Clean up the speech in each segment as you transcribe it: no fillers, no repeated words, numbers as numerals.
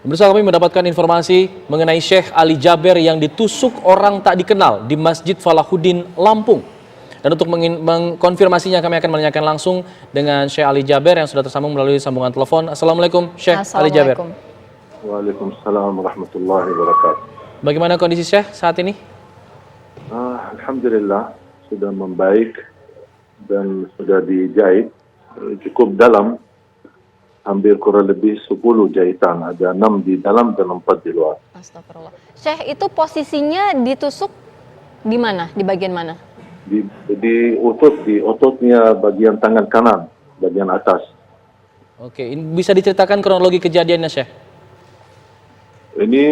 Bersama kami mendapatkan informasi mengenai Syekh Ali Jaber yang ditusuk orang tak dikenal di Masjid Falahuddin, Lampung. Dan untuk mengkonfirmasinya kami akan menanyakan langsung dengan Syekh Ali Jaber yang sudah tersambung melalui sambungan telepon. Assalamualaikum Syekh Ali Jaber. Waalaikumsalam warahmatullahi wabarakatuh. Bagaimana kondisi Syekh saat ini? Alhamdulillah sudah membaik dan sudah dijahit cukup dalam. Hampir kurang lebih 10 jahitan, ada 6 di dalam dan 4 di luar. Astagfirullah. Syekh, itu posisinya ditusuk di mana? Di bagian mana? Di ototnya bagian tangan kanan, bagian atas. Oke, bisa diceritakan kronologi kejadiannya Syekh? Ini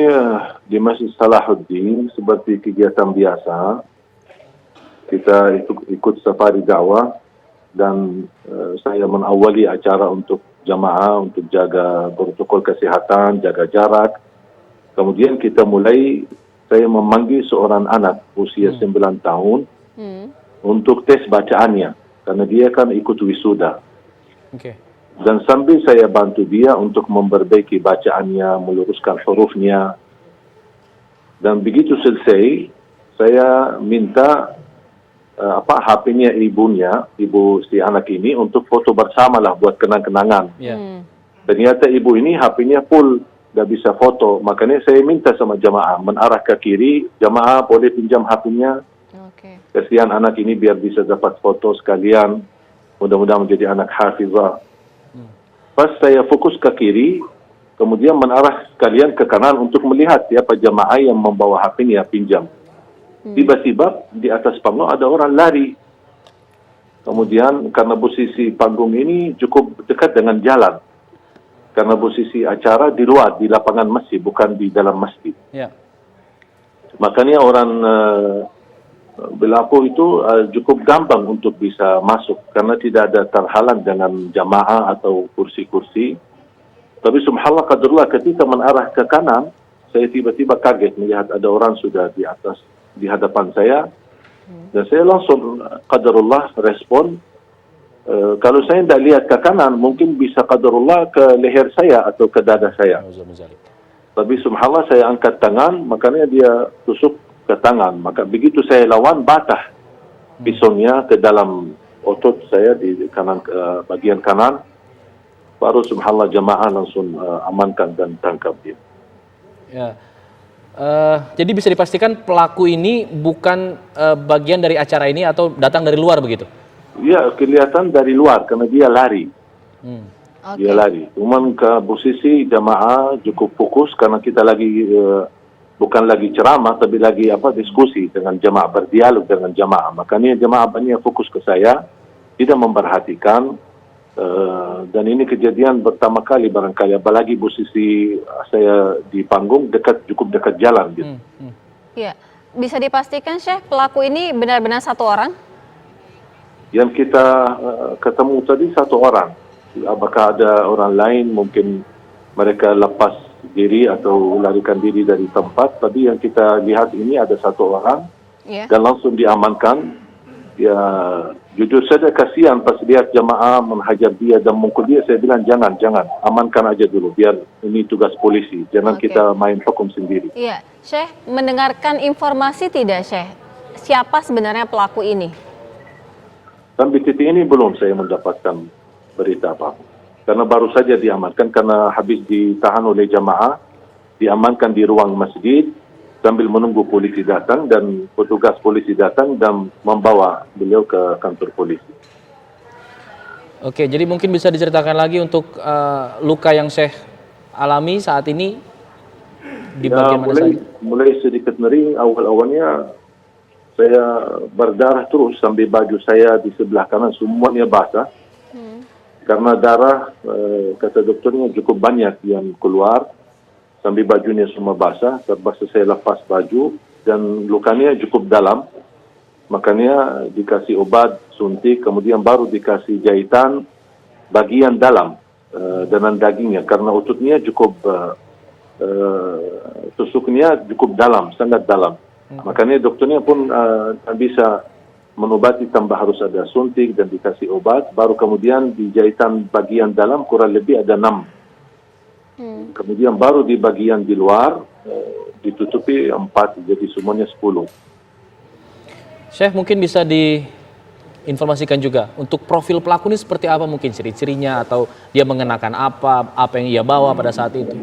di Masjid Salahuddin seperti kegiatan biasa. Kita ikut safari dakwah dan saya mengawali acara untuk jamaah untuk jaga protokol kesehatan, jaga jarak. Kemudian kita mulai, saya memanggil seorang anak usia 9 tahun untuk tes bacaannya, karena dia kan ikut wisuda. Dan sambil saya bantu dia untuk memperbaiki bacaannya, meluruskan hurufnya. Dan begitu selesai, saya minta HP-nya ibu si anak ini untuk foto bersama lah buat kenang-kenangan. Ternyata ibu ini HP-nya full, gak bisa foto. Makanya saya minta sama jamaah menarah ke kiri, jamaah boleh pinjam HP-nya. Kasihan anak ini biar bisa dapat foto sekalian. Mudah-mudahan menjadi anak hafizah. Pas saya fokus ke kiri, kemudian menarah sekalian ke kanan untuk melihat siapa jamaah yang membawa HP-nya pinjam. Tiba-tiba di atas panggung ada orang lari. Kemudian karena posisi panggung ini cukup dekat dengan jalan. Karena posisi acara di luar, di lapangan masjid, bukan di dalam masjid. Makanya orang Belapo itu cukup gampang untuk bisa masuk. Karena tidak ada terhalang dengan jamaah atau kursi-kursi. Tapi subhanallah qadarullah ketika menarah ke kanan, saya tiba-tiba kaget melihat ada orang sudah di atas, di hadapan saya, dan saya langsung qadarullah respon. Kalau saya tidak lihat ke kanan, mungkin bisa qadarullah ke leher saya atau ke dada saya. Tapi subhanallah saya angkat tangan, makanya dia tusuk ke tangan. Maka begitu saya lawan, batah pisaunya ke dalam otot saya di kanan, bagian kanan. Baru subhanallah jamaah langsung amankan dan tangkap dia. Jadi bisa dipastikan pelaku ini bukan bagian dari acara ini atau datang dari luar begitu? Iya, kelihatan dari luar karena dia lari. Dia lari. Cuman ke posisi jamaah cukup fokus karena kita lagi bukan lagi ceramah tapi lagi diskusi dengan jamaah, berdialog dengan jamaah. Makanya jamaah banyak fokus ke saya, tidak memperhatikan. Dan ini kejadian pertama kali barangkali, apalagi posisi saya di panggung cukup dekat jalan gitu. Iya, bisa dipastikan Syekh pelaku ini benar-benar satu orang? Yang kita ketemu tadi satu orang. Apakah ada orang lain, mungkin mereka lepas diri atau larikan diri dari tempat. Tapi yang kita lihat ini ada satu orang dan langsung diamankan. Ya, jujur saja kasihan pas lihat jamaah menghajar dia dan mukul dia. Saya bilang jangan, amankan aja dulu, biar ini tugas polisi. Jangan kita main hukum sendiri. Iya, Syekh mendengarkan informasi tidak Syekh? Siapa sebenarnya pelaku ini? Sampai titik ini belum saya mendapatkan berita apa. Karena baru saja diamankan, karena habis ditahan oleh jamaah, diamankan di ruang masjid, sambil menunggu polisi datang dan petugas polisi datang dan membawa beliau ke kantor polisi. Oke, jadi mungkin bisa diceritakan lagi untuk luka yang Syekh alami saat ini di bagian mana saja? Mulai sedikit nyeri, awal-awalnya saya berdarah terus sampai baju saya di sebelah kanan semuanya basah. Karena darah, kata dokternya cukup banyak yang keluar. Sambil bajunya semua basah, terpaksa saya lepas baju dan lukanya cukup dalam. Makanya dikasih obat suntik, kemudian baru dikasih jahitan bagian dalam dengan dagingnya. Karena ototnya cukup, tusuknya cukup dalam, sangat dalam. Makanya dokternya pun bisa mengobati tambah harus ada suntik dan dikasih obat. Baru kemudian di jahitan bagian dalam kurang lebih ada 6 Kemudian baru di bagian di luar ditutupi 4, jadi semuanya 10. Syekh, mungkin bisa diinformasikan juga untuk profil pelaku ini seperti apa, mungkin ciri-cirinya atau dia mengenakan apa yang ia bawa pada saat itu.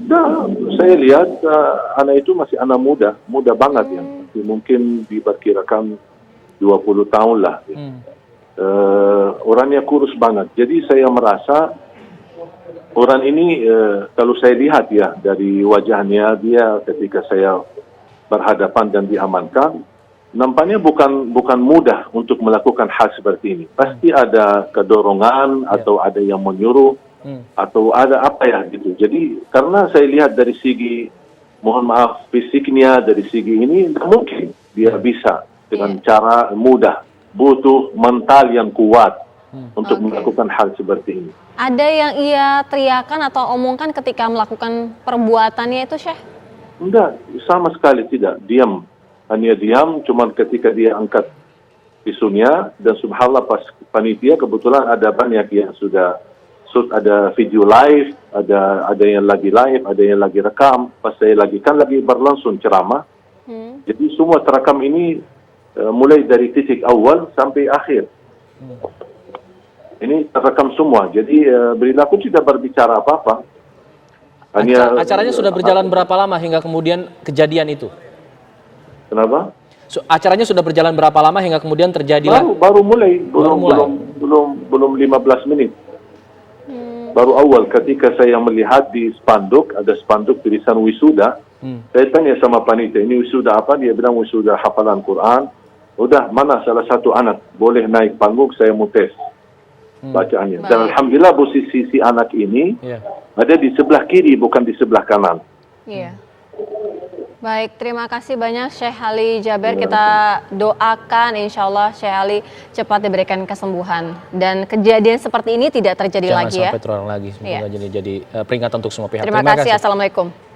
Nah, saya lihat anak itu masih anak muda banget ya. Mungkin diperkirakan 20 tahun lah. Orangnya kurus banget. Jadi saya merasa orang ini kalau saya lihat ya dari wajahnya dia ketika saya berhadapan dan diamankan, nampaknya bukan mudah untuk melakukan hal seperti ini. Pasti ada kedorongan atau ada yang menyuruh atau ada apa ya gitu. Jadi karena saya lihat dari segi mohon maaf fisiknya, dari segi ini tidak mungkin dia bisa dengan cara mudah. Butuh mental yang kuat untuk melakukan hal seperti ini. Ada yang ia teriakan atau omongkan ketika melakukan perbuatannya itu, Syekh? Enggak, sama sekali tidak. Diam. Hanya diam, cuman ketika dia angkat pisunya, dan subhanallah pas panitia kebetulan ada banyak yang sudah ada video live, ada yang lagi live, ada yang lagi rekam. Pas saya lagi berlangsung ceramah. Jadi semua terekam ini mulai dari titik awal sampai akhir. Ini terekam semua. Jadi beliau pun tidak berbicara apa-apa. Hanya acaranya sudah berjalan berapa lama hingga kemudian kejadian itu? Kenapa? Acaranya sudah berjalan berapa lama hingga kemudian terjadilah? Baru mulai. Belum 15 menit. Baru awal ketika saya melihat di spanduk, ada spanduk tulisan wisuda. Saya tanya sama panitia, ini wisuda apa? Dia bilang wisuda hafalan Quran. Udah, mana salah satu anak boleh naik panggung, saya mau tes bacaannya. Dan alhamdulillah posisi si anak ini ada di sebelah kiri, bukan di sebelah kanan. Iya. Baik, terima kasih banyak Syekh Ali Jaber. Kita doakan insya Allah Syekh Ali cepat diberikan kesembuhan. Dan kejadian seperti ini tidak terjadi lagi ya. Jangan sampai terulang lagi. Semoga jadi peringatan untuk semua pihak. Terima kasih. Assalamualaikum.